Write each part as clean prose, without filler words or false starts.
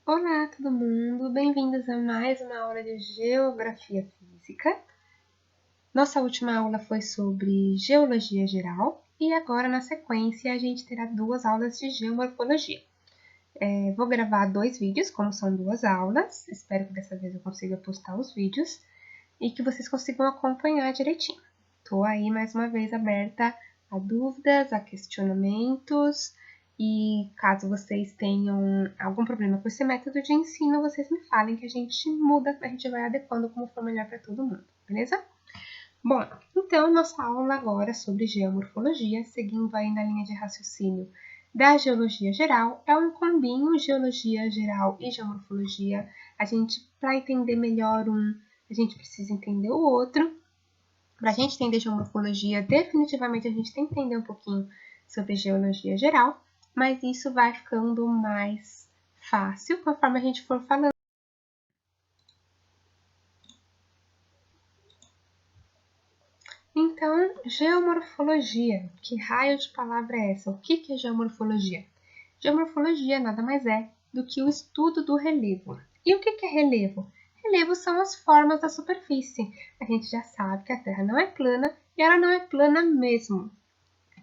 Olá, todo mundo! Bem-vindos a mais uma aula de Geografia Física. Nossa última aula foi sobre Geologia Geral e agora, na sequência, a gente terá duas aulas de Geomorfologia. Vou gravar 2 vídeos, como são 2 aulas. Espero que dessa vez eu consiga postar os vídeos e que vocês consigam acompanhar direitinho. Estou aí, mais uma vez, aberta a dúvidas, a questionamentos. E caso vocês tenham algum problema com esse método de ensino, vocês me falem que a gente muda, a gente vai adequando como for melhor para todo mundo, beleza? Bom, então nossa aula agora é sobre geomorfologia, seguindo aí na linha de raciocínio da geologia geral, é um combinho geologia geral e geomorfologia. Para entender melhor a gente precisa entender o outro. Para a gente entender geomorfologia, definitivamente a gente tem que entender um pouquinho sobre geologia geral, mas isso vai ficando mais fácil conforme a gente for falando. Então, geomorfologia. Que raio de palavra é essa? O que é geomorfologia? Geomorfologia nada mais é do que o estudo do relevo. E o que é relevo? Relevo são as formas da superfície. A gente já sabe que a Terra não é plana e ela não é plana mesmo.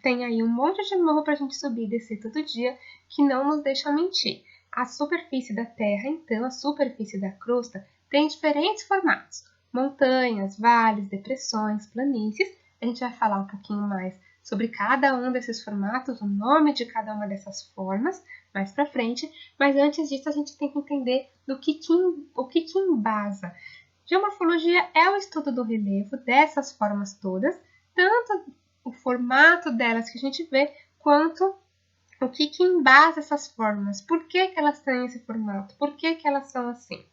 Tem aí um monte de morro para a gente subir e descer todo dia que não nos deixa mentir. A superfície da Terra, então, a superfície da crosta, tem diferentes formatos. Montanhas, vales, depressões, planícies. A gente vai falar um pouquinho mais sobre cada um desses formatos, o nome de cada uma dessas formas, mais para frente. Mas antes disso, a gente tem que entender o que embasa. Geomorfologia é o estudo do relevo dessas formas todas, tanto o formato delas que a gente vê, quanto o que embasa essas formas, por que elas têm esse formato, por que elas são assim.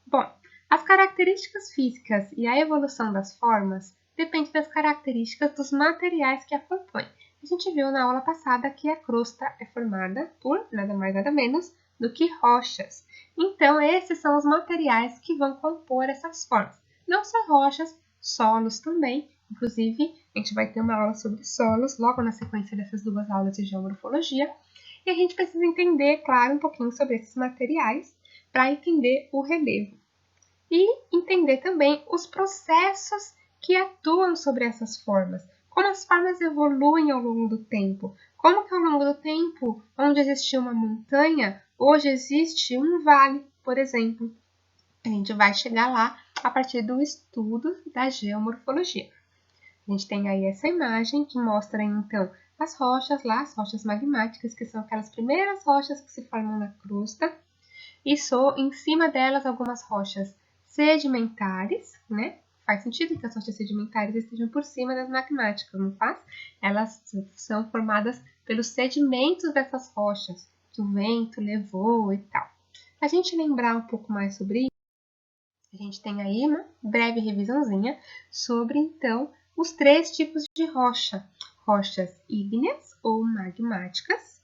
Bom, as características físicas e a evolução das formas depende das características dos materiais que a compõem. A gente viu na aula passada que a crosta é formada por nada mais nada menos do que rochas. Então, esses são os materiais que vão compor essas formas. Não só rochas, solos também. Inclusive, a gente vai ter uma aula sobre solos logo na sequência dessas duas aulas de geomorfologia. E a gente precisa entender, claro, um pouquinho sobre esses materiais para entender o relevo. E entender também os processos que atuam sobre essas formas. Como as formas evoluem ao longo do tempo. Como que ao longo do tempo, onde existia uma montanha, hoje existe um vale, por exemplo. A gente vai chegar lá a partir do estudo da geomorfologia. A gente tem aí essa imagem que mostra, então, as rochas lá, as rochas magmáticas, que são aquelas primeiras rochas que se formam na crosta, e em cima delas algumas rochas sedimentares, né? Faz sentido que as rochas sedimentares estejam por cima das magmáticas, não faz? Elas são formadas pelos sedimentos dessas rochas, que o vento levou e tal. Para a gente lembrar um pouco mais sobre isso, a gente tem aí uma breve revisãozinha sobre, então, os 3 tipos de rocha. Rochas ígneas ou magmáticas,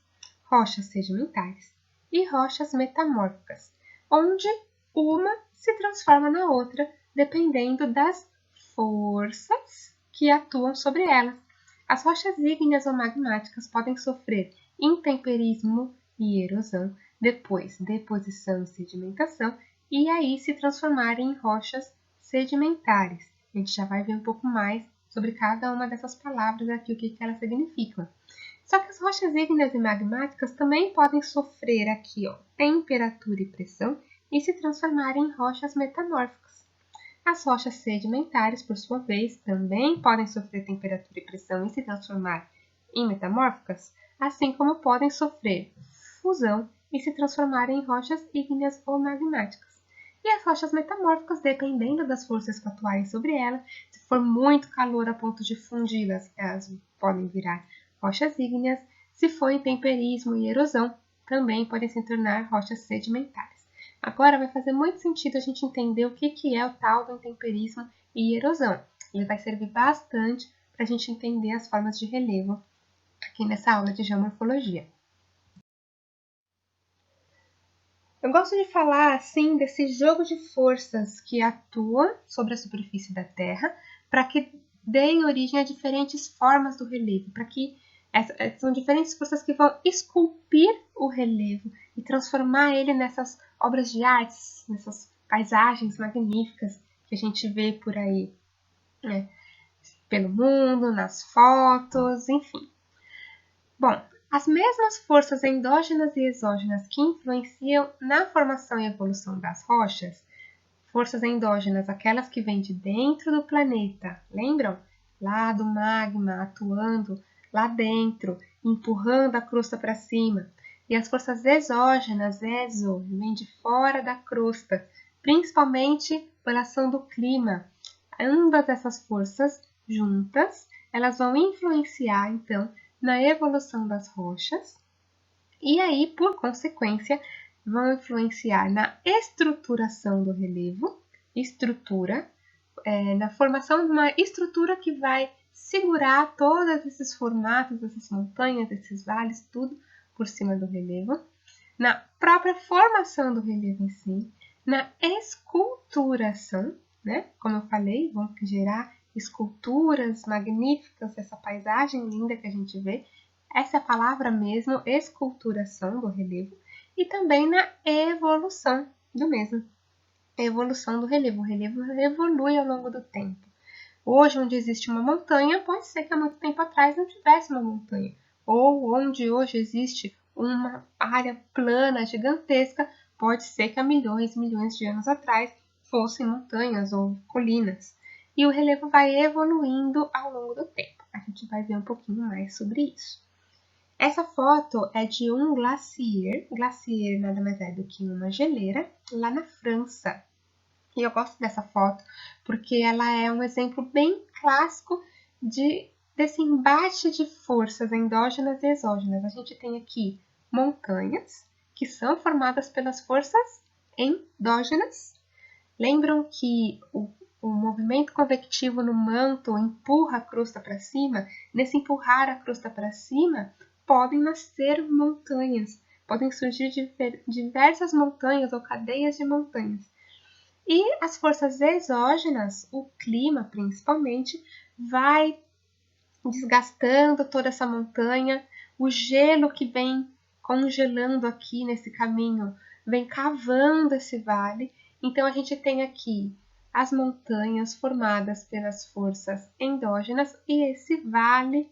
rochas sedimentares e rochas metamórficas, onde uma se transforma na outra dependendo das forças que atuam sobre elas. As rochas ígneas ou magmáticas podem sofrer intemperismo e erosão, depois deposição e sedimentação, e aí se transformarem em rochas sedimentares. A gente já vai ver um pouco mais sobre cada uma dessas palavras aqui, o que elas significam. Só que as rochas ígneas e magmáticas também podem sofrer aqui, temperatura e pressão e se transformarem em rochas metamórficas. As rochas sedimentares, por sua vez, também podem sofrer temperatura e pressão e se transformar em metamórficas, assim como podem sofrer fusão e se transformarem em rochas ígneas ou magmáticas. E as rochas metamórficas, dependendo das forças que atuarem sobre elas, se for muito calor a ponto de fundi-las, elas podem virar rochas ígneas. Se for intemperismo e erosão, também podem se tornar rochas sedimentares. Agora vai fazer muito sentido a gente entender o que é o tal do intemperismo e erosão. Ele vai servir bastante para a gente entender as formas de relevo aqui nessa aula de geomorfologia. Eu gosto de falar, assim, desse jogo de forças que atuam sobre a superfície da Terra para que deem origem a diferentes formas do relevo, para que são diferentes forças que vão esculpir o relevo e transformar ele nessas obras de artes, nessas paisagens magníficas que a gente vê por aí, né? Pelo mundo, nas fotos, enfim. Bom, as mesmas forças endógenas e exógenas que influenciam na formação e evolução das rochas, forças endógenas, aquelas que vêm de dentro do planeta, lembram? Lá do magma atuando lá dentro, empurrando a crosta para cima. E as forças exógenas, vêm de fora da crosta, principalmente pela ação do clima. Ambas essas forças juntas, elas vão influenciar, então, na evolução das rochas e aí, por consequência, vão influenciar na estruturação do relevo, na formação de uma estrutura que vai segurar todos esses formatos, essas montanhas, esses vales, tudo por cima do relevo, na própria formação do relevo em si, na esculturação, né? Como eu falei, vão gerar esculturas magníficas, essa paisagem linda que a gente vê, essa é a palavra mesmo, esculturação do relevo, e também na evolução do mesmo. Evolução do relevo. O relevo evolui ao longo do tempo. Hoje, onde existe uma montanha, pode ser que há muito tempo atrás não tivesse uma montanha. Ou onde hoje existe uma área plana, gigantesca, pode ser que há milhões e milhões de anos atrás fossem montanhas ou colinas. E o relevo vai evoluindo ao longo do tempo. A gente vai ver um pouquinho mais sobre isso. Essa foto é de um glacier. Glacier nada mais é do que uma geleira lá na França. E eu gosto dessa foto porque ela é um exemplo bem clássico desse embate de forças endógenas e exógenas. A gente tem aqui montanhas que são formadas pelas forças endógenas. Lembram que o movimento convectivo no manto empurra a crosta para cima? Nesse empurrar a crosta para cima, podem nascer montanhas, podem surgir diversas montanhas ou cadeias de montanhas. E as forças exógenas, o clima principalmente, vai desgastando toda essa montanha, o gelo que vem congelando aqui nesse caminho, vem cavando esse vale. Então a gente tem aqui as montanhas formadas pelas forças endógenas e esse vale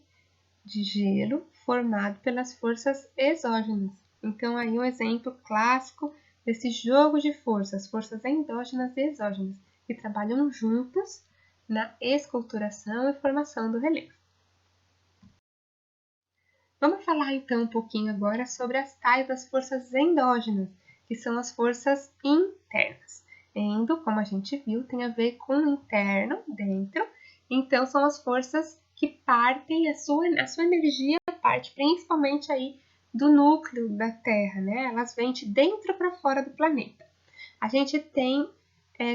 de gelo formado pelas forças exógenas. Então aí um exemplo clássico desse jogo de forças endógenas e exógenas, que trabalham juntas na esculturação e formação do relevo. Vamos falar então um pouquinho agora sobre as tais das forças endógenas, que são as forças internas. Endo, como a gente viu, tem a ver com o interno, dentro, então são as forças que partem, a sua energia parte principalmente aí do núcleo da Terra, né? Elas vêm de dentro para fora do planeta. A gente tem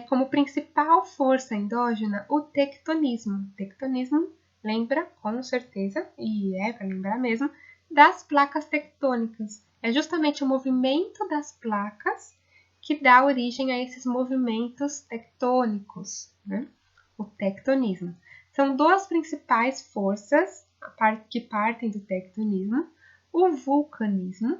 como principal força endógena o tectonismo. Tectonismo lembra com certeza, e é para lembrar mesmo, das placas tectônicas. É justamente o movimento das placas que dá origem a esses movimentos tectônicos, né? O tectonismo. São duas principais forças que partem do tectonismo, o vulcanismo,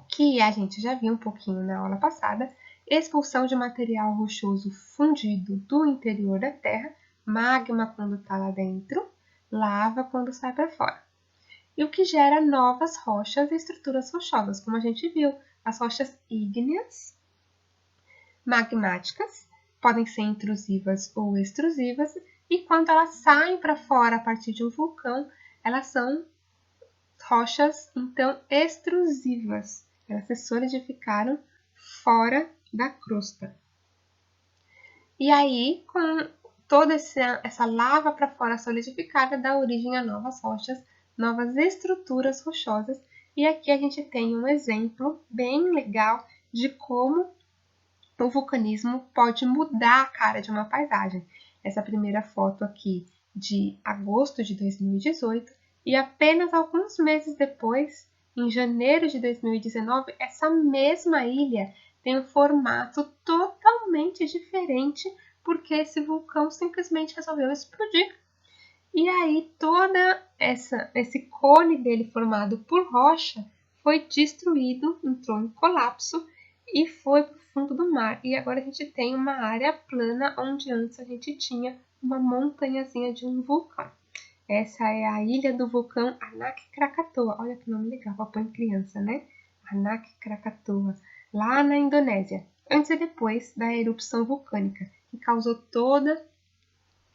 que a gente já viu um pouquinho na aula passada, expulsão de material rochoso fundido do interior da Terra, magma quando está lá dentro, lava quando sai para fora. E o que gera novas rochas e estruturas rochosas, como a gente viu, as rochas ígneas, magmáticas, podem ser intrusivas ou extrusivas, e quando elas saem para fora a partir de um vulcão, elas são rochas, então, extrusivas. Elas se solidificaram fora da crosta. E aí, com toda essa lava para fora solidificada, dá origem a novas rochas, novas estruturas rochosas. E aqui a gente tem um exemplo bem legal de como o vulcanismo pode mudar a cara de uma paisagem. Essa primeira foto aqui de agosto de 2018 e apenas alguns meses depois, em janeiro de 2019, essa mesma ilha tem um formato totalmente diferente porque esse vulcão simplesmente resolveu explodir. E aí toda esse cone dele formado por rocha foi destruído, entrou em colapso e foi para o fundo do mar. E agora a gente tem uma área plana onde antes a gente tinha uma montanhazinha de um vulcão. Essa é a ilha do vulcão Anak Krakatoa. Olha que nome legal, papai criança, né? Anak Krakatoa, lá na Indonésia, antes e depois da erupção vulcânica, que causou todo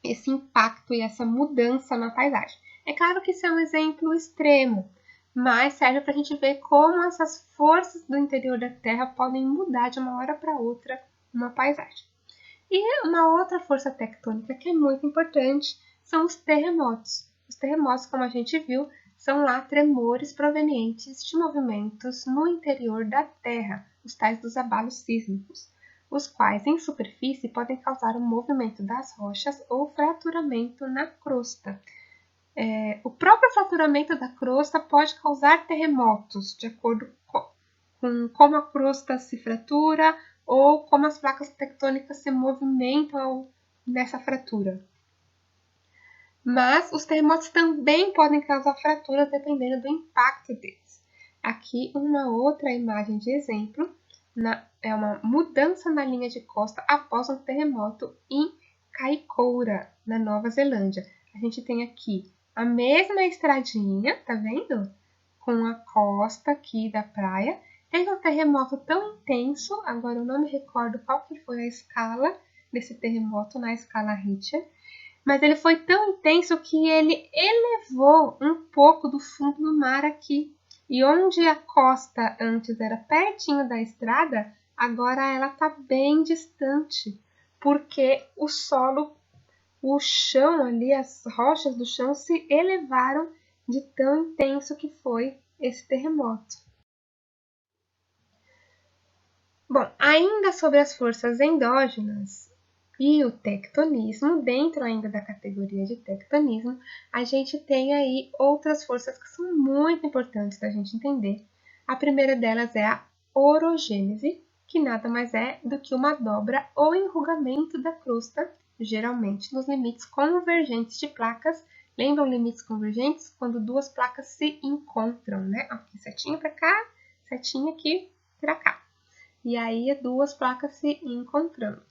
esse impacto e essa mudança na paisagem. É claro que isso é um exemplo extremo, mas serve para a gente ver como essas forças do interior da Terra podem mudar de uma hora para outra uma paisagem. E uma outra força tectônica que é muito importante são os terremotos. Os terremotos, como a gente viu, são lá tremores provenientes de movimentos no interior da Terra, os tais dos abalos sísmicos, os quais em superfície podem causar o movimento das rochas ou fraturamento na crosta. O próprio fraturamento da crosta pode causar terremotos, de acordo com como a crosta se fratura ou como as placas tectônicas se movimentam nessa fratura. Mas os terremotos também podem causar fraturas dependendo do impacto deles. Aqui uma outra imagem de exemplo, é uma mudança na linha de costa após um terremoto em Kaikoura, na Nova Zelândia. A gente tem aqui a mesma estradinha, tá vendo? Com a costa aqui da praia. Teve um terremoto tão intenso, agora eu não me recordo qual que foi a escala desse terremoto na escala Richter, mas ele foi tão intenso que ele elevou um pouco do fundo do mar aqui. E onde a costa antes era pertinho da estrada, agora ela está bem distante, porque o solo, o chão ali, as rochas do chão se elevaram de tão intenso que foi esse terremoto. Bom, ainda sobre as forças endógenas e o tectonismo, dentro ainda da categoria de tectonismo, a gente tem aí outras forças que são muito importantes da gente entender. A primeira delas é a orogênese, que nada mais é do que uma dobra ou enrugamento da crosta, geralmente nos limites convergentes de placas. Lembram limites convergentes? Quando duas placas se encontram, né? Aqui, setinha para cá, setinha aqui para cá. E aí, duas placas se encontrando.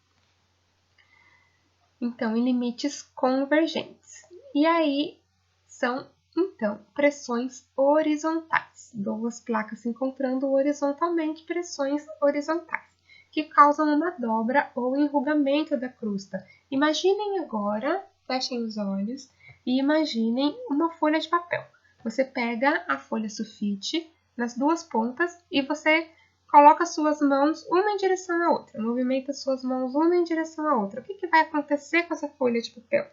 Então, em limites convergentes. E aí, são, então, pressões horizontais. Duas placas se encontrando horizontalmente, pressões horizontais, que causam uma dobra ou enrugamento da crosta. Imaginem agora, fechem os olhos, e imaginem uma folha de papel. Você pega a folha sulfite nas duas pontas e você coloca suas mãos uma em direção à outra, movimenta suas mãos uma em direção à outra. O que vai acontecer com essa folha de papel?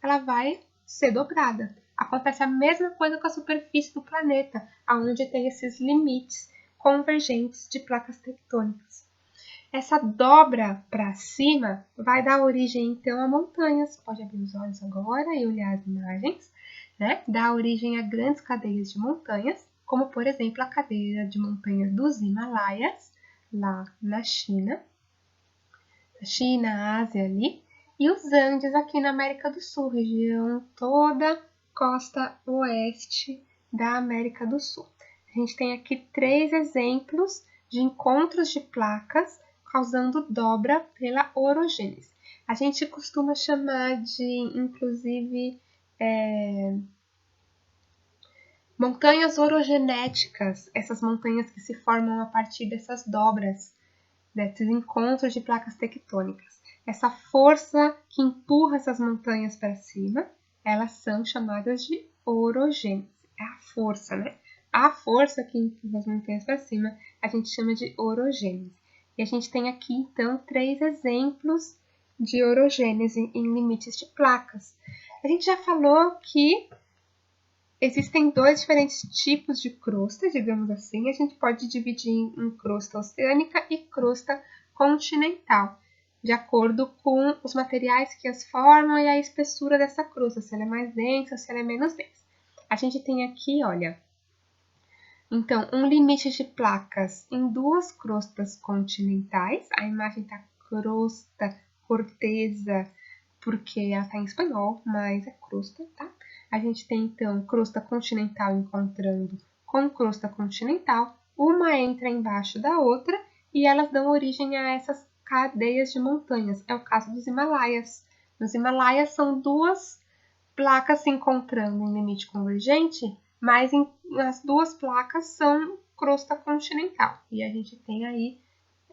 Ela vai ser dobrada. Acontece a mesma coisa com a superfície do planeta, onde tem esses limites convergentes de placas tectônicas. Essa dobra para cima vai dar origem, então, a montanhas. Pode abrir os olhos agora e olhar as imagens, né? Dá origem a grandes cadeias de montanhas, como, por exemplo, a cadeia de montanhas dos Himalaias, lá na China, Ásia ali, e os Andes aqui na América do Sul, região toda costa oeste da América do Sul. A gente tem aqui 3 exemplos de encontros de placas causando dobra pela orogênese. A gente costuma chamar de, inclusive, montanhas orogenéticas, essas montanhas que se formam a partir dessas dobras, desses encontros de placas tectônicas. Essa força que empurra essas montanhas para cima, elas são chamadas de orogênese. É a força, né? A força que empurra as montanhas para cima, a gente chama de orogênese. E a gente tem aqui, então, 3 exemplos de orogênese em limites de placas. A gente já falou que existem 2 diferentes tipos de crosta, digamos assim. A gente pode dividir em crosta oceânica e crosta continental, de acordo com os materiais que as formam e a espessura dessa crosta, se ela é mais densa, se ela é menos densa. A gente tem aqui, olha, então, um limite de placas em 2 crostas continentais. A imagem está crosta, corteza, porque ela está em espanhol, mas é crosta, tá? A gente tem, então, crosta continental encontrando com crosta continental. Uma entra embaixo da outra e elas dão origem a essas cadeias de montanhas. É o caso dos Himalaias. Nos Himalaias são duas placas se encontrando em limite convergente, mas as duas placas são crosta continental. E a gente tem aí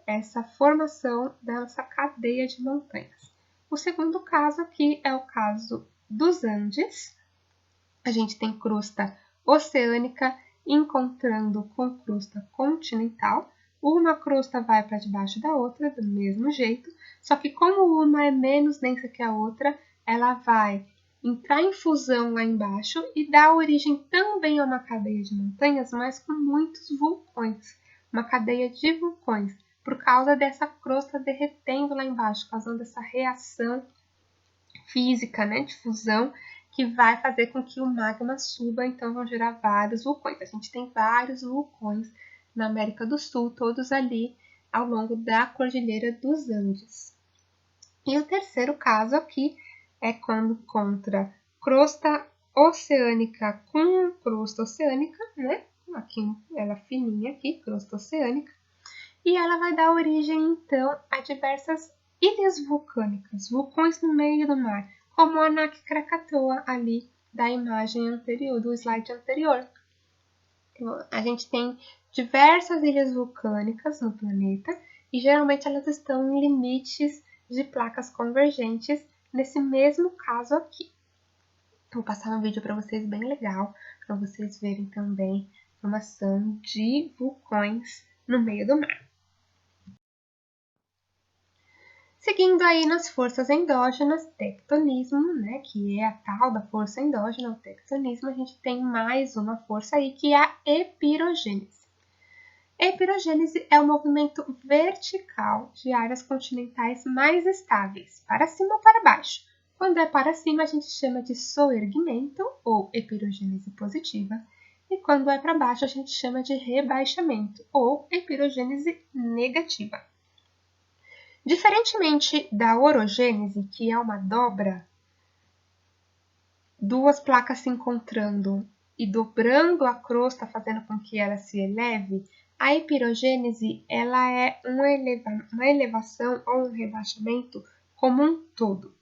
essa formação dessa cadeia de montanhas. O segundo caso aqui é o caso dos Andes. A gente tem crosta oceânica encontrando com crosta continental. Uma crosta vai para debaixo da outra do mesmo jeito, só que como uma é menos densa que a outra, ela vai entrar em fusão lá embaixo e dar origem também a uma cadeia de montanhas, mas com muitos vulcões. Uma cadeia de vulcões, por causa dessa crosta derretendo lá embaixo, causando essa reação física, né, de fusão, que vai fazer com que o magma suba, então vão gerar vários vulcões. A gente tem vários vulcões na América do Sul, todos ali ao longo da Cordilheira dos Andes. E o terceiro caso aqui é quando encontra crosta oceânica com crosta oceânica, né? Aqui ela fininha aqui, crosta oceânica, e ela vai dar origem então a diversas ilhas vulcânicas, vulcões no meio do mar, como o Anak Krakatoa ali da imagem anterior, do slide anterior. A gente tem diversas ilhas vulcânicas no planeta e geralmente elas estão em limites de placas convergentes, nesse mesmo caso aqui. Vou passar um vídeo para vocês bem legal, para vocês verem também a formação de vulcões no meio do mar. Seguindo aí nas forças endógenas, tectonismo, né, que é a tal da força endógena, o tectonismo, a gente tem mais uma força aí que é a epirogênese. Epirogênese é o movimento vertical de áreas continentais mais estáveis, para cima ou para baixo. Quando é para cima, a gente chama de soerguimento ou epirogênese positiva, e quando é para baixo, a gente chama de rebaixamento ou epirogênese negativa. Diferentemente da orogênese, que é uma dobra, duas placas se encontrando e dobrando a crosta, fazendo com que ela se eleve, a epirogênese ela é uma elevação ou um rebaixamento como um todo.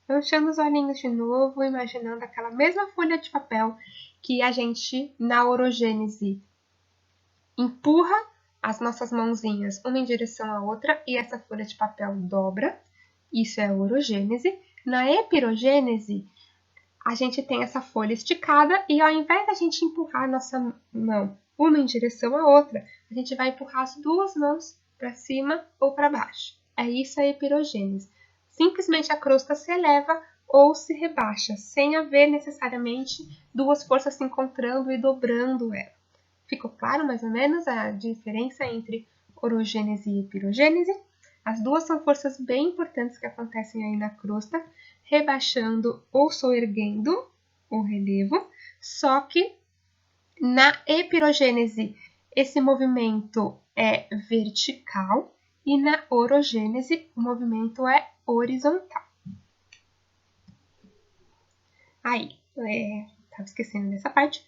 Fechando os olhinhos de novo, imaginando aquela mesma folha de papel que a gente, na orogênese, empurra as nossas mãozinhas uma em direção à outra e essa folha de papel dobra. Isso é a orogênese. Na epirogênese, a gente tem essa folha esticada e ao invés da gente empurrar a nossa mão uma em direção à outra, a gente vai empurrar as duas mãos para cima ou para baixo. É isso a epirogênese. Simplesmente a crosta se eleva ou se rebaixa, sem haver necessariamente duas forças se encontrando e dobrando ela. Ficou claro mais ou menos a diferença entre orogênese e epirogênese? As duas são forças bem importantes que acontecem aí na crosta, rebaixando ou soerguendo o relevo, só que na epirogênese esse movimento é vertical e na orogênese o movimento é horizontal. Aí, estava esquecendo dessa parte.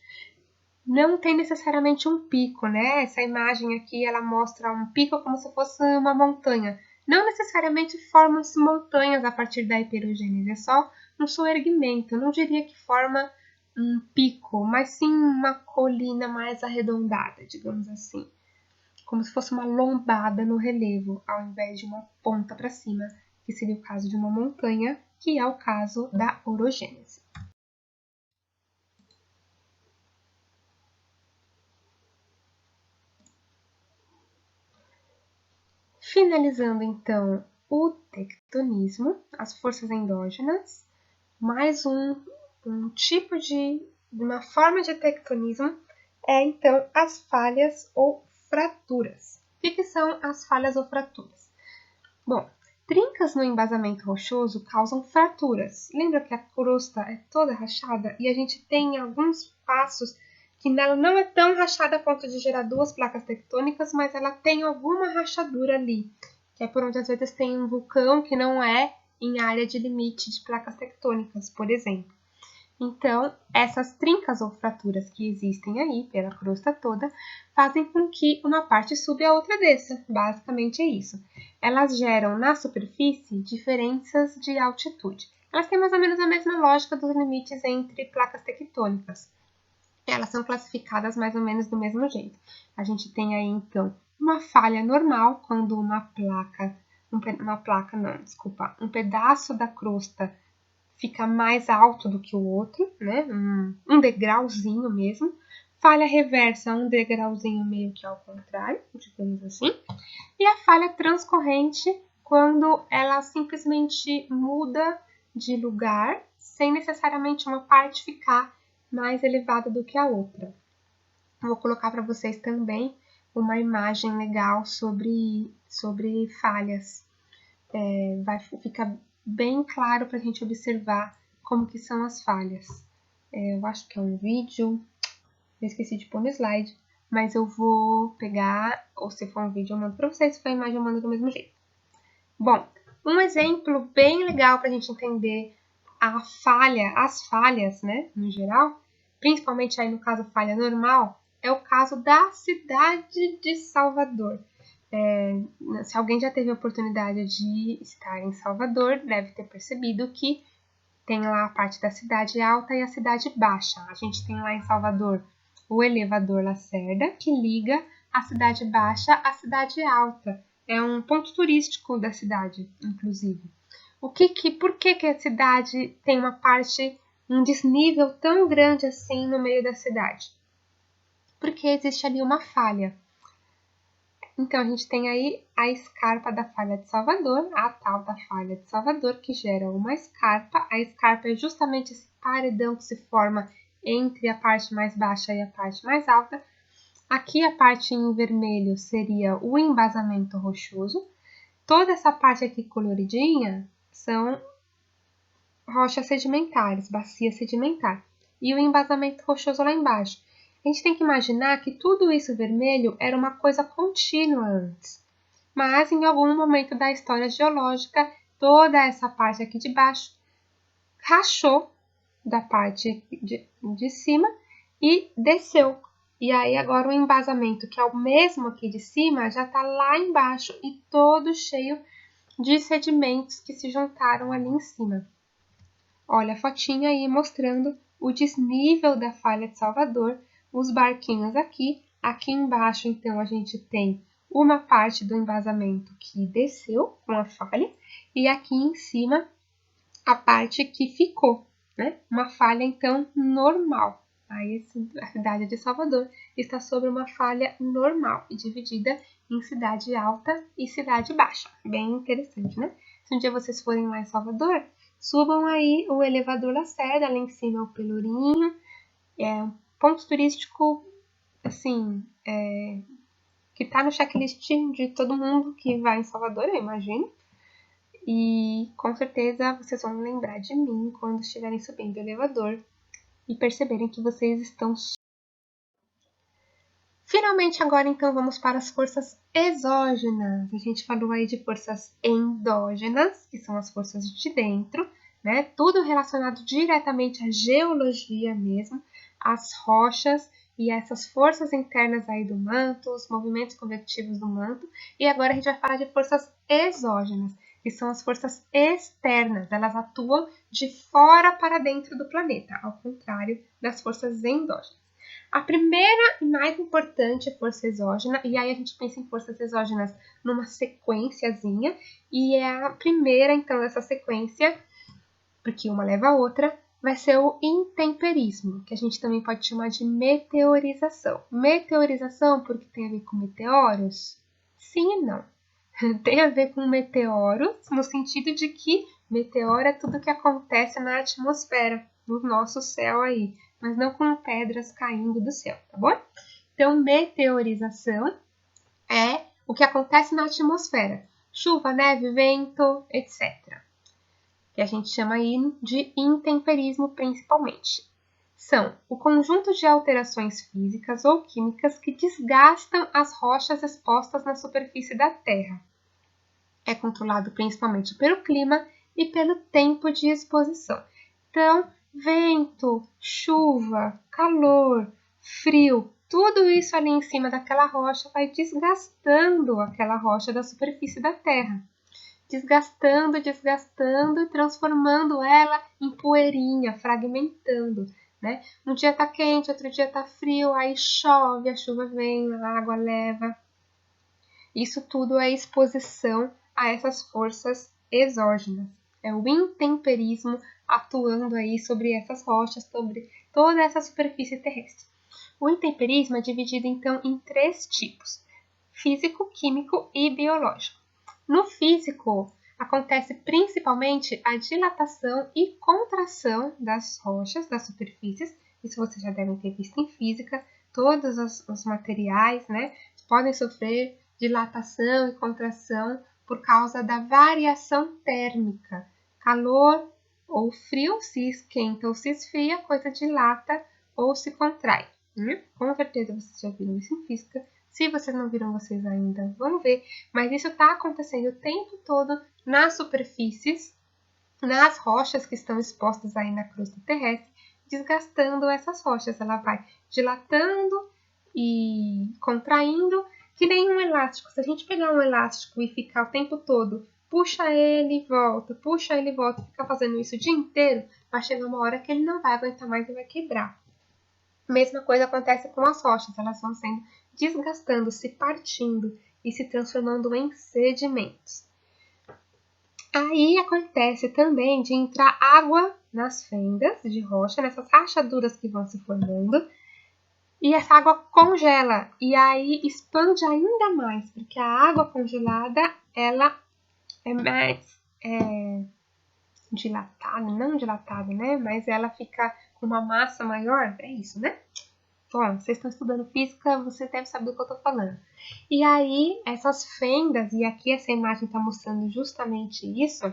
Não tem necessariamente um pico, né? Essa imagem aqui, ela mostra um pico como se fosse uma montanha. Não necessariamente formam-se montanhas a partir da epirogênese, é só um soerguimento. Eu não diria que forma um pico, mas sim uma colina mais arredondada, digamos assim. Como se fosse uma lombada no relevo, ao invés de uma ponta para cima, que seria o caso de uma montanha, que é o caso da orogênese. Finalizando, então, o tectonismo, as forças endógenas, mais um tipo de uma forma de tectonismo é, então, as falhas ou fraturas. O que são as falhas ou fraturas? Bom, trincas no embasamento rochoso causam fraturas. Lembra que a crosta é toda rachada e a gente tem alguns passos que ela não é tão rachada a ponto de gerar duas placas tectônicas, mas ela tem alguma rachadura ali, que é por onde às vezes tem um vulcão que não é em área de limite de placas tectônicas, por exemplo. Então, essas trincas ou fraturas que existem aí pela crosta toda fazem com que uma parte suba e a outra desça. Basicamente é isso. Elas geram na superfície diferenças de altitude. Elas têm mais ou menos a mesma lógica dos limites entre placas tectônicas. Elas são classificadas mais ou menos do mesmo jeito. A gente tem aí, então, uma falha normal, quando um pedaço da crosta fica mais alto do que o outro, né? Um degrauzinho mesmo. Falha reversa, um degrauzinho meio que ao contrário, digamos assim. E a falha transcorrente, quando ela simplesmente muda de lugar, sem necessariamente uma parte ficar mais elevada do que a outra. Vou colocar para vocês também uma imagem legal sobre falhas. Fica bem claro para a gente observar como que são as falhas. Eu acho que é um vídeo, eu esqueci de pôr no slide, mas eu vou pegar, ou se for um vídeo eu mando para vocês, se for imagem eu mando do mesmo jeito. Bom, um exemplo bem legal para a gente entender as falhas, né, no geral, principalmente aí no caso falha normal, é o caso da cidade de Salvador. Se alguém já teve a oportunidade de estar em Salvador, deve ter percebido que tem lá a parte da cidade alta e a cidade baixa. A gente tem lá em Salvador o elevador Lacerda, que liga a cidade baixa à cidade alta. É um ponto turístico da cidade, inclusive. Por que a cidade tem um desnível tão grande assim no meio da cidade? Porque existe ali uma falha. Então, a gente tem aí a escarpa da falha de Salvador, a tal da falha de Salvador, que gera uma escarpa. A escarpa é justamente esse paredão que se forma entre a parte mais baixa e a parte mais alta. Aqui a parte em vermelho seria o embasamento rochoso. Toda essa parte aqui coloridinha são rochas sedimentares, bacia sedimentar. E o embasamento rochoso lá embaixo. A gente tem que imaginar que tudo isso vermelho era uma coisa contínua antes. Mas em algum momento da história geológica, toda essa parte aqui de baixo rachou da parte de cima e desceu. E aí agora o embasamento, que é o mesmo aqui de cima, já está lá embaixo e todo cheio de sedimentos que se juntaram ali em cima. Olha a fotinha aí mostrando o desnível da falha de Salvador, os barquinhos aqui. Aqui embaixo, então, a gente tem uma parte do embasamento que desceu com a falha e aqui em cima a parte que ficou, né? Uma falha, então, normal. Aí a cidade de Salvador está sobre uma falha normal e dividida em cidade alta e cidade baixa. Bem interessante, né? Se um dia vocês forem lá em Salvador, subam aí o elevador Lacerda, lá em cima é o Pelourinho. É um ponto turístico, assim, que tá no checklist de todo mundo que vai em Salvador, eu imagino. E com certeza vocês vão lembrar de mim quando estiverem subindo o elevador e perceberem que vocês estão. Finalmente, agora então vamos para as forças exógenas. A gente falou aí de forças endógenas, que são as forças de dentro, né? Tudo relacionado diretamente à geologia mesmo, às rochas e essas forças internas aí do manto, os movimentos convectivos do manto. E agora a gente vai falar de forças exógenas, que são as forças externas. Elas atuam de fora para dentro do planeta, ao contrário das forças endógenas. A primeira e mais importante é força exógena, e aí a gente pensa em forças exógenas numa sequenciazinha, e é a primeira, então, dessa sequência, porque uma leva a outra, vai ser o intemperismo, que a gente também pode chamar de meteorização. Meteorização porque tem a ver com meteoros? Sim e não. Tem a ver com meteoros, no sentido de que meteoro é tudo que acontece na atmosfera, no nosso céu aí, mas não com pedras caindo do céu, tá bom? Então, meteorização é o que acontece na atmosfera. Chuva, neve, vento, etc. Que a gente chama aí de intemperismo principalmente. São o conjunto de alterações físicas ou químicas que desgastam as rochas expostas na superfície da Terra. É controlado principalmente pelo clima e pelo tempo de exposição. Então, vento, chuva, calor, frio, tudo isso ali em cima daquela rocha vai desgastando aquela rocha da superfície da Terra. Desgastando, desgastando e transformando ela em poeirinha, fragmentando, né? Um dia tá quente, outro dia tá frio, aí chove, a chuva vem, a água leva. Isso tudo é exposição a essas forças exógenas. É o intemperismo atuando aí sobre essas rochas, sobre toda essa superfície terrestre. O intemperismo é dividido então em 3 tipos: físico, químico e biológico. No físico, acontece principalmente a dilatação e contração das rochas, das superfícies. Isso vocês já devem ter visto em física. Todos os materiais, né, podem sofrer dilatação e contração por causa da variação térmica. Calor ou frio, se esquenta ou se esfria, a coisa dilata ou se contrai. Com certeza vocês já viram isso em física. Se vocês não viram, vocês ainda vão ver. Mas isso está acontecendo o tempo todo nas superfícies, nas rochas que estão expostas aí na crosta terrestre, desgastando essas rochas. Ela vai dilatando e contraindo, que nem um elástico. Se a gente pegar um elástico e ficar o tempo todo, puxa ele e volta, ficar fazendo isso o dia inteiro, vai chegar uma hora que ele não vai aguentar mais e vai quebrar. Mesma coisa acontece com as rochas, elas vão sendo desgastando, se partindo e se transformando em sedimentos. Aí acontece também de entrar água nas fendas de rocha, nessas rachaduras que vão se formando, e essa água congela, e aí expande ainda mais, porque a água congelada, ela é mais dilatada, não dilatada, né? Mas ela fica com uma massa maior, é isso, né? Bom, vocês estão estudando física, você deve saber do que eu estou falando. E aí, essas fendas, e aqui essa imagem está mostrando justamente isso,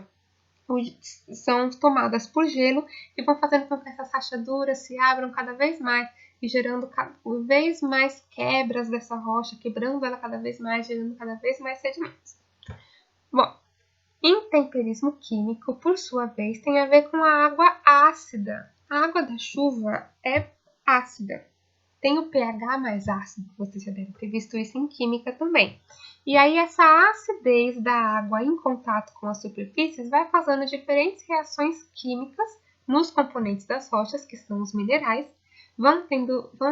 são tomadas por gelo e vão fazendo com que essas rachaduras se abram cada vez mais e gerando cada vez mais quebras dessa rocha, quebrando ela cada vez mais, gerando cada vez mais sedimentos. Bom, intemperismo químico, por sua vez, tem a ver com a água ácida. A água da chuva é ácida. Tem o pH mais ácido, vocês já devem ter visto isso em química também. E aí essa acidez da água em contato com as superfícies vai causando diferentes reações químicas nos componentes das rochas, que são os minerais. Vão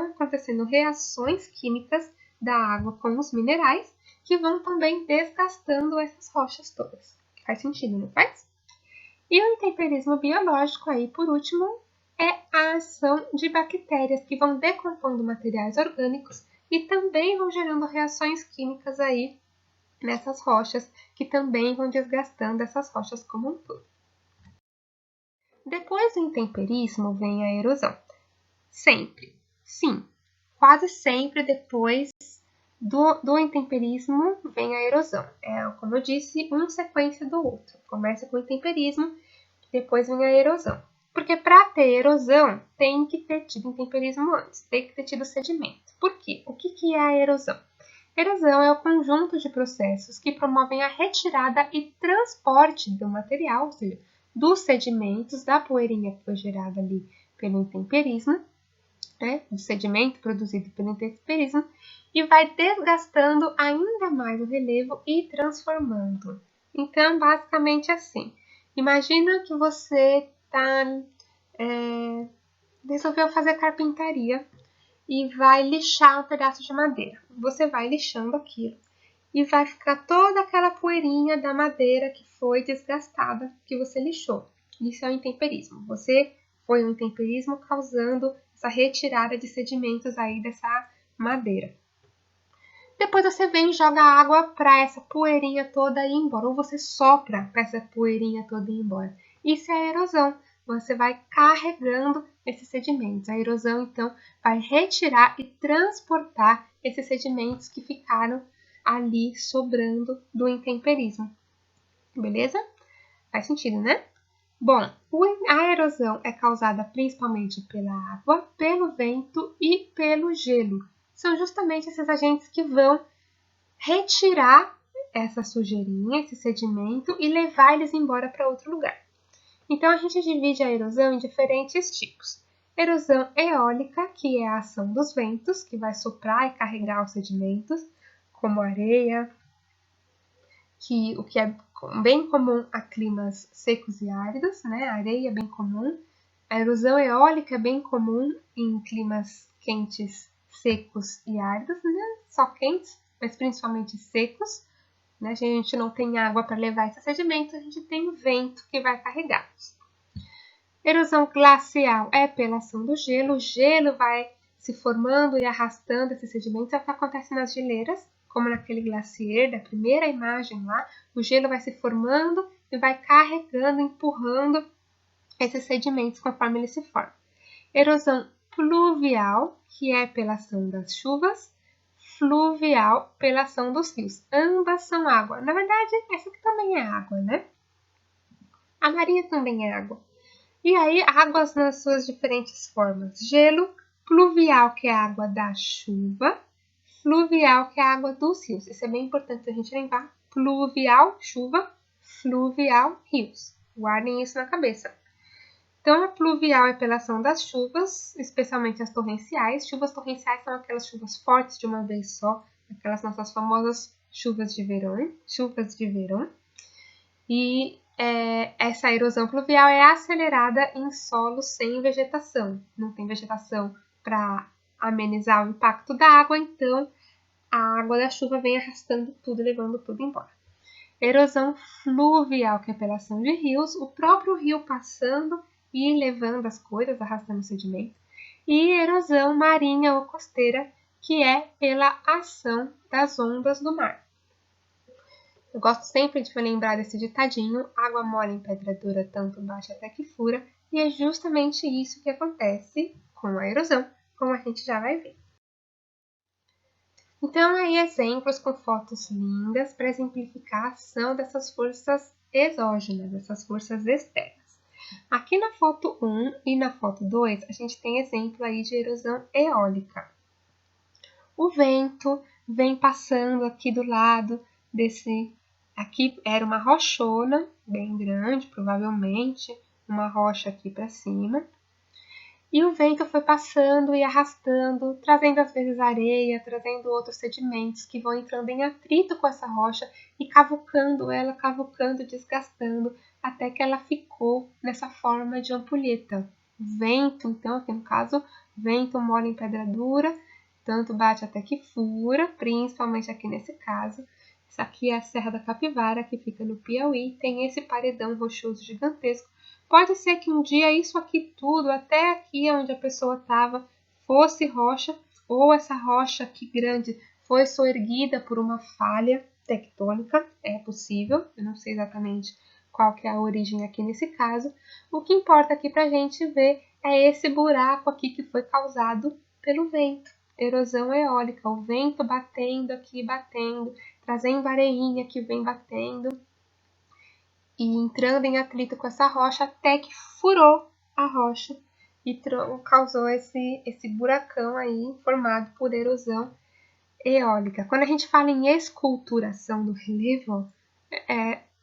acontecendo reações químicas da água com os minerais, que vão também desgastando essas rochas todas. Faz sentido, não faz? E o intemperismo biológico aí, por último, é a ação de bactérias que vão decompondo materiais orgânicos e também vão gerando reações químicas aí nessas rochas, que também vão desgastando essas rochas como um todo. Depois do intemperismo vem a erosão. Sempre, sim, quase sempre depois do intemperismo vem a erosão. É, como eu disse, uma sequência do outro. Começa com o intemperismo, depois vem a erosão. Porque para ter erosão, tem que ter tido intemperismo antes, tem que ter tido sedimento. Por quê? O que é a erosão? Erosão é o conjunto de processos que promovem a retirada e transporte do material, ou seja, dos sedimentos, da poeirinha que foi gerada ali pelo intemperismo, né, do sedimento produzido pelo intemperismo, e vai desgastando ainda mais o relevo e transformando. Então, basicamente assim, imagina que você resolveu fazer carpintaria e vai lixar um pedaço de madeira. Você vai lixando aquilo e vai ficar toda aquela poeirinha da madeira que foi desgastada, que você lixou. Isso é o intemperismo. Você foi um intemperismo causando essa retirada de sedimentos aí dessa madeira. Depois você vem e joga água para essa poeirinha toda ir embora, ou você sopra para essa poeirinha toda ir embora. Isso é a erosão. Você vai carregando esses sedimentos. A erosão, então, vai retirar e transportar esses sedimentos que ficaram ali sobrando do intemperismo. Beleza? Faz sentido, né? Bom, a erosão é causada principalmente pela água, pelo vento e pelo gelo. São justamente esses agentes que vão retirar essa sujeirinha, esse sedimento e levar eles embora para outro lugar. Então, a gente divide a erosão em diferentes tipos. Erosão eólica, que é a ação dos ventos, que vai soprar e carregar os sedimentos, como areia, o que é bem comum a climas secos e áridos, né? A areia é bem comum. A erosão eólica é bem comum em climas quentes, secos e áridos, né? Só quentes, mas principalmente secos. Né? A gente não tem água para levar esses sedimentos, a gente tem o vento que vai carregá-los. Erosão glacial é pela ação do gelo. O gelo vai se formando e arrastando esses sedimentos. É o que acontece nas geleiras, como naquele glacier da primeira imagem lá. O gelo vai se formando e vai carregando, empurrando esses sedimentos conforme eles se formam. Erosão pluvial, que é pela ação das chuvas. Fluvial, pela ação dos rios. Ambas são água. Na verdade, essa aqui também é água, né? A marinha também é água. E aí, águas nas suas diferentes formas. Gelo, pluvial, que é a água da chuva. Fluvial, que é a água dos rios. Isso é bem importante a gente lembrar. Pluvial, chuva. Fluvial, rios. Guardem isso na cabeça. Então, a pluvial é pela ação das chuvas, especialmente as torrenciais. Chuvas torrenciais são aquelas chuvas fortes de uma vez só, aquelas nossas famosas chuvas de verão. E essa erosão pluvial é acelerada em solos sem vegetação. Não tem vegetação para amenizar o impacto da água, então a água da chuva vem arrastando tudo, levando tudo embora. Erosão fluvial, que é pela ação de rios, o próprio rio passando e levando as coisas, arrastando sedimentos. E erosão marinha ou costeira, que é pela ação das ondas do mar. Eu gosto sempre de lembrar desse ditadinho, água mole em pedra dura, tanto bate até que fura, e é justamente isso que acontece com a erosão, como a gente já vai ver. Então, aí exemplos com fotos lindas para exemplificar a ação dessas forças exógenas, dessas forças externas. Aqui na foto 1 e na foto 2, a gente tem exemplo aí de erosão eólica. O vento vem passando aqui do lado desse... Aqui era uma rochona bem grande, provavelmente uma rocha aqui para cima. E o vento foi passando e arrastando, trazendo às vezes areia, trazendo outros sedimentos que vão entrando em atrito com essa rocha e cavucando ela, desgastando, até que ela ficou nessa forma de ampulheta. Vento, então, aqui no caso, vento mole em pedra dura, tanto bate até que fura, principalmente aqui nesse caso. Isso aqui é a Serra da Capivara, que fica no Piauí, tem esse paredão rochoso gigantesco. Pode ser que um dia isso aqui tudo, até aqui onde a pessoa estava, fosse rocha, ou essa rocha aqui grande foi soerguida por uma falha tectônica, é possível, eu não sei exatamente qual que é a origem aqui nesse caso. O que importa aqui para a gente ver é esse buraco aqui que foi causado pelo vento, erosão eólica, o vento batendo aqui, trazendo areinha que vem batendo e entrando em atrito com essa rocha até que furou a rocha e causou esse buracão aí formado por erosão eólica. Quando a gente fala em esculturação do relevo,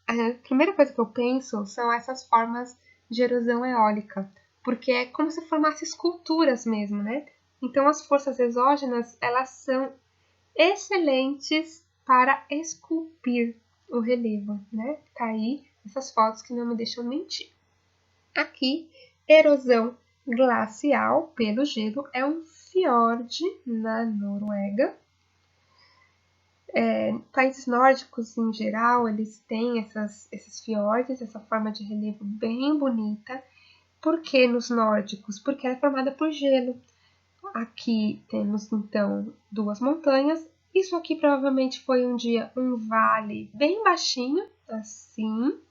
a primeira coisa que eu penso são essas formas de erosão eólica, porque é como se formasse esculturas mesmo, né? Então as forças exógenas, elas são excelentes para esculpir o relevo, né? Tá aí essas fotos que não me deixam mentir. Aqui, erosão glacial pelo gelo é um fiord na Noruega. Países nórdicos, em geral, eles têm esses fiordes, essa forma de relevo bem bonita. Por que nos nórdicos? Porque ela é formada por gelo. Aqui temos, então, duas montanhas. Isso aqui provavelmente foi um dia um vale bem baixinho, assim.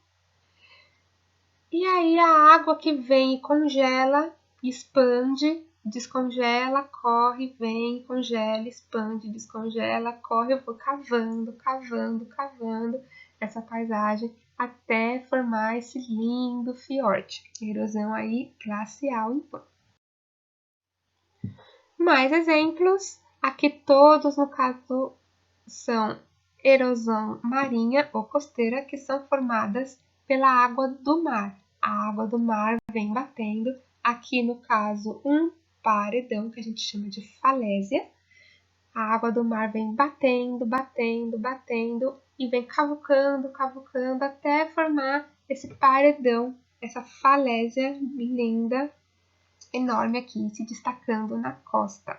E aí a água que vem e congela, expande, descongela, corre, vem, congela, expande, descongela, corre. Eu vou cavando essa paisagem até formar esse lindo fiord. Erosão aí glacial, então. Mais exemplos, aqui todos no caso são erosão marinha ou costeira, que são formadas pela água do mar. a água do mar vem batendo. Aqui, no caso, um paredão, que a gente chama de falésia. A água do mar vem batendo, batendo, batendo e vem cavucando, cavucando até formar esse paredão, essa falésia linda, enorme aqui, se destacando na costa.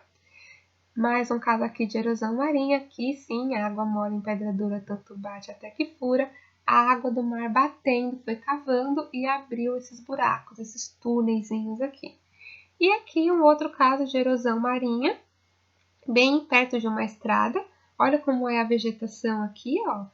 Mais um caso aqui de erosão marinha. Aqui sim, a água mole em pedra dura, tanto bate até que fura. A água do mar batendo, foi cavando e abriu esses buracos, esses túnelzinhos aqui. E aqui um outro caso de erosão marinha, bem perto de uma estrada. Olha como é a vegetação aqui, ó.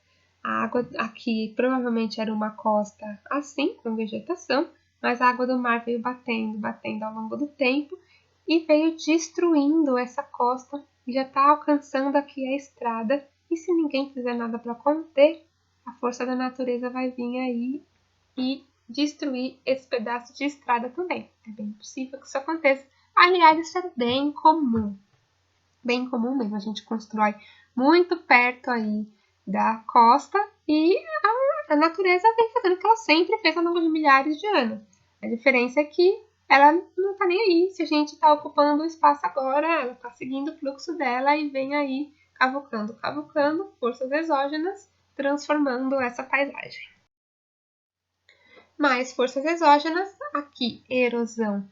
A água aqui provavelmente era uma costa assim, com vegetação, mas a água do mar veio batendo, batendo ao longo do tempo e veio destruindo essa costa e já está alcançando aqui a estrada. E se ninguém fizer nada para conter, a força da natureza vai vir aí e destruir esse pedaço de estrada também. É bem possível que isso aconteça. Aliás, isso é bem comum mesmo. A gente constrói muito perto aí da costa e a natureza vem fazendo o que ela sempre fez ao longo de milhares de anos. A diferença é que ela não tá nem aí se a gente está ocupando o espaço agora, ela está seguindo o fluxo dela e vem aí cavucando, cavucando, forças exógenas, transformando essa paisagem. Mais forças exógenas, aqui erosão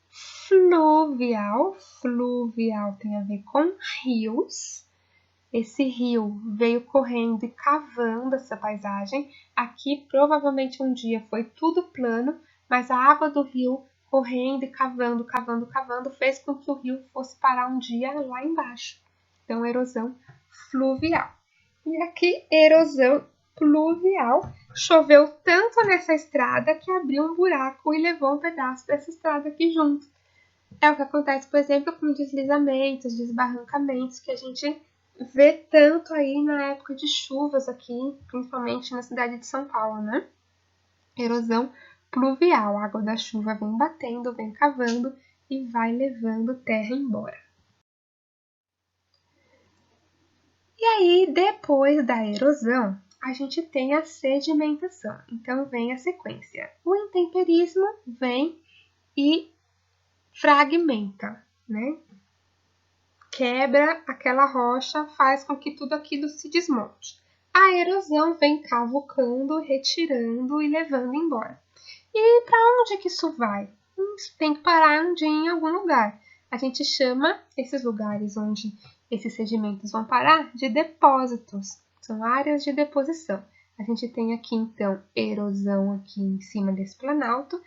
fluvial. Fluvial tem a ver com rios. Esse rio veio correndo e cavando essa paisagem. Aqui provavelmente um dia foi tudo plano, mas a água do rio correndo e cavando, cavando, cavando fez com que o rio fosse parar um dia lá embaixo. Então, erosão fluvial. E aqui, erosão pluvial. Choveu tanto nessa estrada que abriu um buraco e levou um pedaço dessa estrada aqui junto. É o que acontece, por exemplo, com deslizamentos, desbarrancamentos, que a gente vê tanto aí na época de chuvas aqui, principalmente na cidade de São Paulo, né? Erosão pluvial, a água da chuva vem batendo, vem cavando e vai levando terra embora. E aí, depois da erosão, a gente tem a sedimentação. Então, vem a sequência. O intemperismo vem e fragmenta, né? Quebra aquela rocha, faz com que tudo aquilo se desmonte. A erosão vem cavucando, retirando e levando embora. E para onde que isso vai? Tem que parar um dia em algum lugar. A gente chama esses lugares onde esses sedimentos vão parar de depósitos. São áreas de deposição. A gente tem aqui, então, erosão aqui em cima desse planalto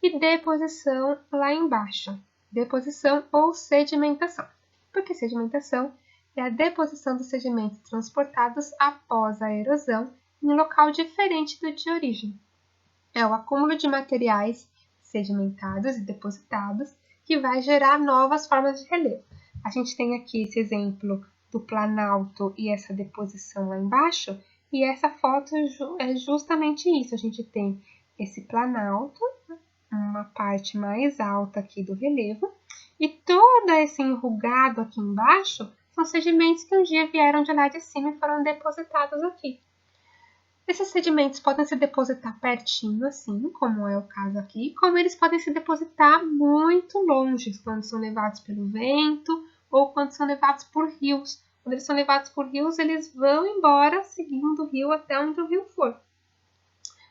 e deposição lá embaixo. Deposição ou sedimentação. Porque sedimentação é a deposição dos sedimentos transportados após a erosão em um local diferente do de origem. É o acúmulo de materiais sedimentados e depositados que vai gerar novas formas de relevo. A gente tem aqui esse exemplo do planalto e essa deposição lá embaixo, e essa foto é justamente isso. A gente tem esse planalto, uma parte mais alta aqui do relevo, e todo esse enrugado aqui embaixo são sedimentos que um dia vieram de lá de cima e foram depositados aqui. Esses sedimentos podem se depositar pertinho, assim, como é o caso aqui, como eles podem se depositar muito longe, quando são levados pelo vento ou quando são levados por rios. Quando eles são levados por rios, eles vão embora seguindo o rio até onde o rio for.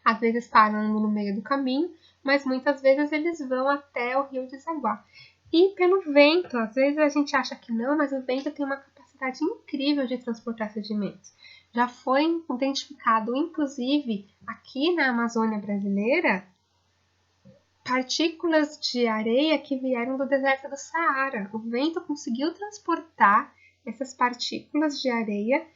Às vezes parando no meio do caminho, mas muitas vezes eles vão até o rio desaguar. E pelo vento, às vezes a gente acha que não, mas o vento tem uma capacidade incrível de transportar sedimentos. Já foi identificado, inclusive, aqui na Amazônia brasileira, partículas de areia que vieram do deserto do Saara. O vento conseguiu transportar essas partículas de areia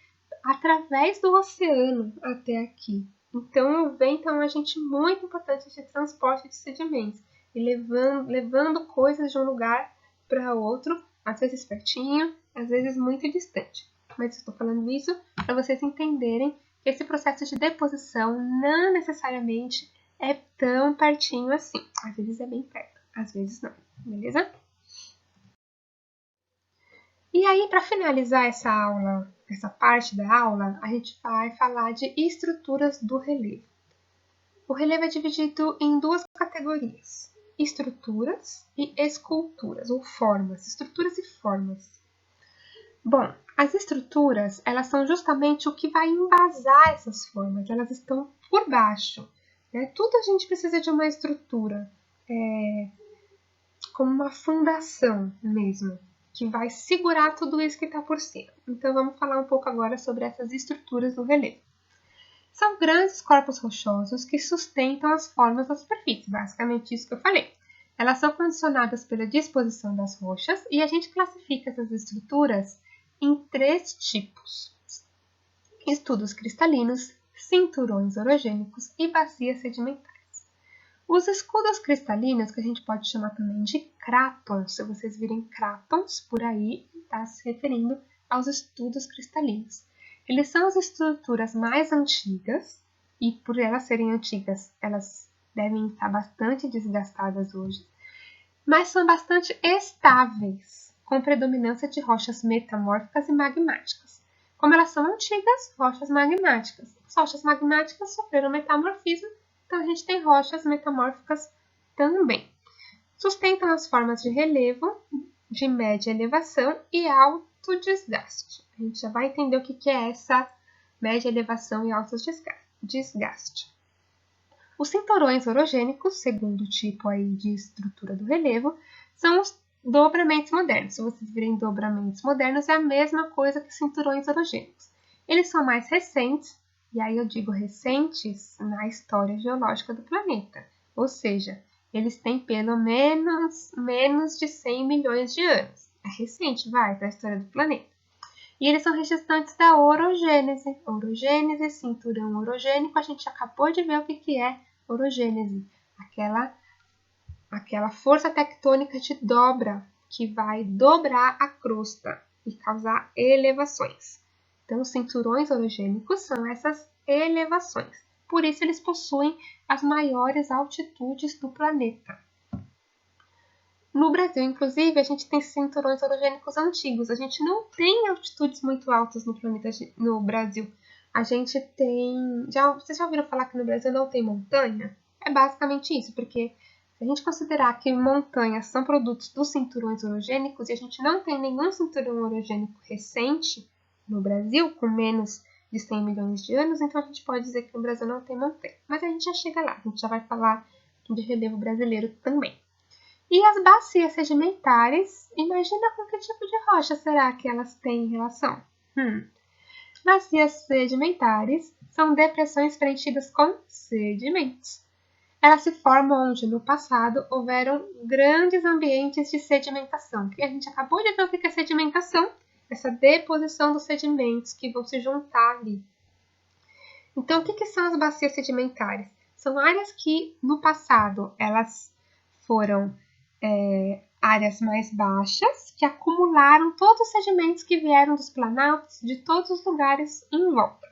através do oceano até aqui. Então, o vento é um agente muito importante de transporte de sedimentos e levando coisas de um lugar para outro, às vezes pertinho, às vezes muito distante. Mas eu estou falando isso para vocês entenderem que esse processo de deposição não necessariamente é tão pertinho assim. Às vezes é bem perto, às vezes não, beleza? E aí, para finalizar essa aula, essa parte da aula, a gente vai falar de estruturas do relevo. O relevo é dividido em duas categorias: estruturas e esculturas, ou formas, estruturas e formas. Bom, as estruturas, elas são justamente o que vai embasar essas formas, elas estão por baixo, né? Tudo a gente precisa de uma estrutura, como uma fundação mesmo, que vai segurar tudo isso que está por cima. Então vamos falar um pouco agora sobre essas estruturas do relevo. São grandes corpos rochosos que sustentam as formas da superfície, basicamente isso que eu falei. Elas são condicionadas pela disposição das rochas e a gente classifica essas estruturas em 3 tipos: estudos cristalinos, cinturões orogênicos e bacias sedimentares. Os escudos cristalinos, que a gente pode chamar também de crátons, se vocês virem crátons por aí, está se referindo aos estudos cristalinos. Eles são as estruturas mais antigas e, por elas serem antigas, elas devem estar bastante desgastadas hoje, mas são bastante estáveis, com predominância de rochas metamórficas e magmáticas. Como elas são antigas, rochas magmáticas. As rochas magmáticas sofreram metamorfismo, então a gente tem rochas metamórficas também. Sustentam as formas de relevo, de média elevação e alto desgaste. A gente já vai entender o que é essa média elevação e alto desgaste. Os cinturões orogênicos, segundo tipo aí de estrutura do relevo, são os dobramentos modernos. Se vocês virem dobramentos modernos, é a mesma coisa que cinturões orogênicos. Eles são mais recentes, e aí eu digo recentes na história geológica do planeta. Ou seja, eles têm pelo menos de 100 milhões de anos. É recente, vai, da história do planeta. E eles são restantes da orogênese. Orogênese, cinturão orogênico, a gente acabou de ver o que é orogênese. Aquela força tectônica de dobra que vai dobrar a crosta e causar elevações. Então, os cinturões orogênicos são essas elevações. Por isso, eles possuem as maiores altitudes do planeta. No Brasil, inclusive, a gente tem cinturões orogênicos antigos. A gente não tem altitudes muito altas no Brasil. A gente tem... Vocês já ouviram falar que no Brasil não tem montanha? É basicamente isso, porque se a gente considerar que montanhas são produtos dos cinturões orogênicos e a gente não tem nenhum cinturão orogênico recente no Brasil, com menos de 100 milhões de anos, então a gente pode dizer que no Brasil não tem montanha. Mas a gente já chega lá, a gente já vai falar de relevo brasileiro também. E as bacias sedimentares, imagina com que tipo de rocha será que elas têm relação? Bacias sedimentares são depressões preenchidas com sedimentos. Elas se formam onde, no passado, houveram grandes ambientes de sedimentação. E a gente acabou de ver o que é sedimentação, essa deposição dos sedimentos que vão se juntar ali. Então, o que são as bacias sedimentares? São áreas que, no passado, elas foram áreas mais baixas, que acumularam todos os sedimentos que vieram dos planaltos, de todos os lugares em volta.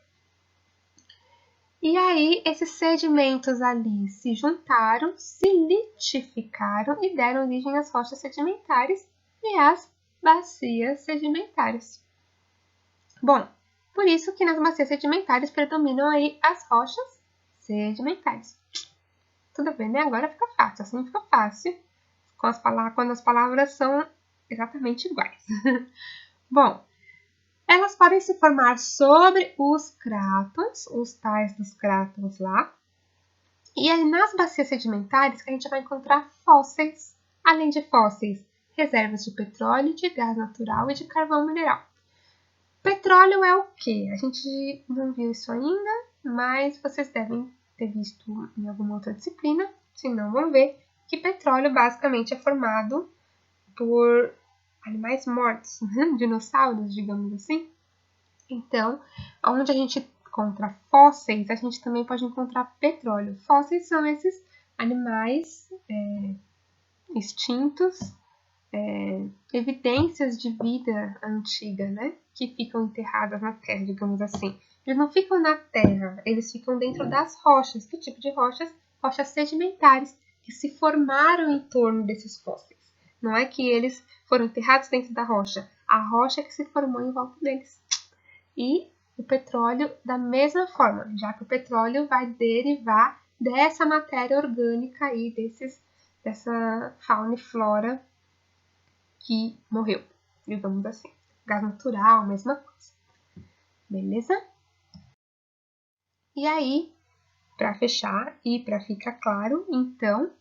E aí, esses sedimentos ali se juntaram, se litificaram e deram origem às rochas sedimentares e às bacias sedimentares. Bom, por isso que nas bacias sedimentares predominam aí as rochas sedimentares. Tudo bem, né? Agora fica fácil, assim fica fácil, quando as palavras são exatamente iguais. Bom, elas podem se formar sobre os crátons, os tais dos crátons lá. E é nas bacias sedimentares que a gente vai encontrar fósseis. Além de fósseis, reservas de petróleo, de gás natural e de carvão mineral. Petróleo é o quê? A gente não viu isso ainda, mas vocês devem ter visto em alguma outra disciplina. Se não, vão ver que petróleo basicamente é formado por animais mortos, dinossauros, digamos assim. Então, onde a gente encontra fósseis, a gente também pode encontrar petróleo. Fósseis são esses animais extintos, evidências de vida antiga, né? Que ficam enterradas na terra, digamos assim. Eles não ficam na terra, eles ficam dentro das rochas. Que tipo de rochas? Rochas sedimentares, que se formaram em torno desses fósseis. Não é que eles foram enterrados dentro da rocha, a rocha que se formou em volta deles. E o petróleo da mesma forma, já que o petróleo vai derivar dessa matéria orgânica aí, dessa fauna e flora que morreu, digamos assim. Gás natural, mesma coisa. Beleza? E aí, para fechar e para ficar claro, então,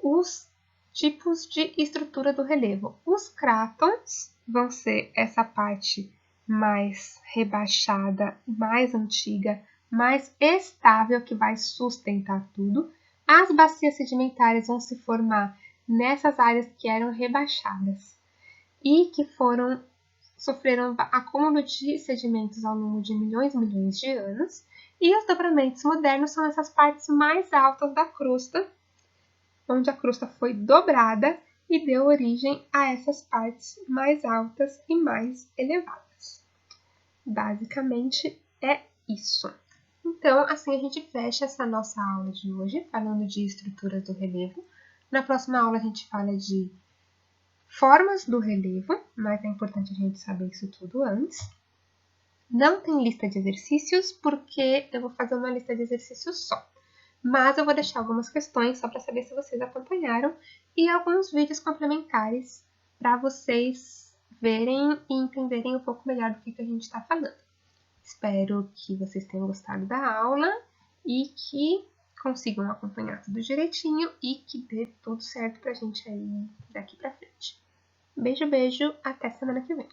os tipos de estrutura do relevo. Os crátons vão ser essa parte mais rebaixada, mais antiga, mais estável, que vai sustentar tudo. As bacias sedimentares vão se formar nessas áreas que eram rebaixadas e que sofreram acúmulo de sedimentos ao longo de milhões e milhões de anos. E os dobramentos modernos são essas partes mais altas da crosta, onde a crosta foi dobrada e deu origem a essas partes mais altas e mais elevadas. Basicamente é isso. Então, assim a gente fecha essa nossa aula de hoje, falando de estruturas do relevo. Na próxima aula a gente fala de formas do relevo, mas é importante a gente saber isso tudo antes. Não tem lista de exercícios, porque eu vou fazer uma lista de exercícios só. Mas eu vou deixar algumas questões só para saber se vocês acompanharam e alguns vídeos complementares para vocês verem e entenderem um pouco melhor do que a gente está falando. Espero que vocês tenham gostado da aula e que consigam acompanhar tudo direitinho e que dê tudo certo para a gente aí daqui para frente. Beijo, beijo, até semana que vem.